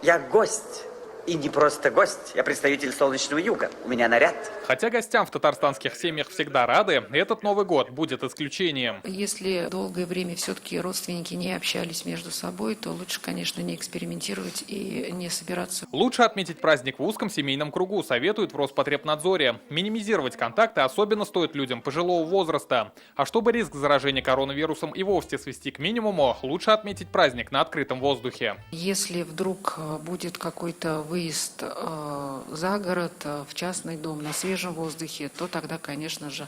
Я гость. И не просто гость, я представитель солнечного юга. У меня наряд. Хотя гостям в татарстанских семьях всегда рады, этот Новый год будет исключением. Если долгое время все-таки родственники не общались между собой, то лучше, конечно, не экспериментировать и не собираться. Лучше отметить праздник в узком семейном кругу, советуют в Роспотребнадзоре. Минимизировать контакты особенно стоит людям пожилого возраста. А чтобы риск заражения коронавирусом и вовсе свести к минимуму, лучше отметить праздник на открытом воздухе. Если вдруг будет какой-то выезд за город, в частный дом, на свежем воздухе, то тогда, конечно же,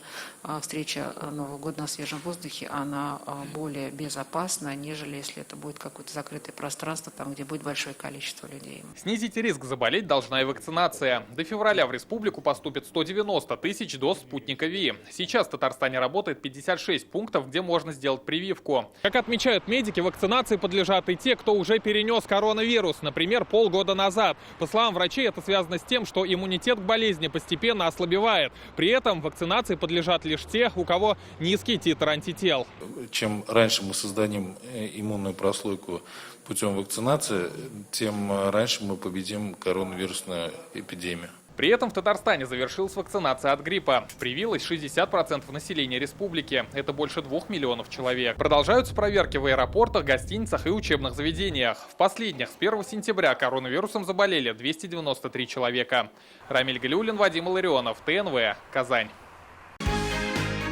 встреча Нового года на свежем воздухе, она более безопасна, нежели если это будет какое-то закрытое пространство, там, где будет большое количество людей. Снизить риск заболеть должна и вакцинация. До февраля в республику поступит 190 тысяч доз спутника ВИ. Сейчас в Татарстане работает 56 пунктов, где можно сделать прививку. Как отмечают медики, вакцинации подлежат и те, кто уже перенес коронавирус, например, полгода назад. По словам врачей, это связано с тем, что иммунитет к болезни постепенно ослабевает. При этом вакцинации подлежат лишь те, у кого низкий титр антител. Чем раньше мы создадим иммунную прослойку путем вакцинации, тем раньше мы победим коронавирусную эпидемию. При этом в Татарстане завершилась вакцинация от гриппа. Привилось 60% населения республики. Это больше 2 миллионов человек. Продолжаются проверки в аэропортах, гостиницах и учебных заведениях. В последних с 1 сентября коронавирусом заболели 293 человека. Рамиль Галиуллин, Вадим Илларионов, ТНВ, Казань.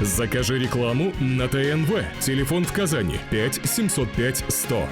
Закажи рекламу на ТНВ. Телефон в Казани 5 705 100.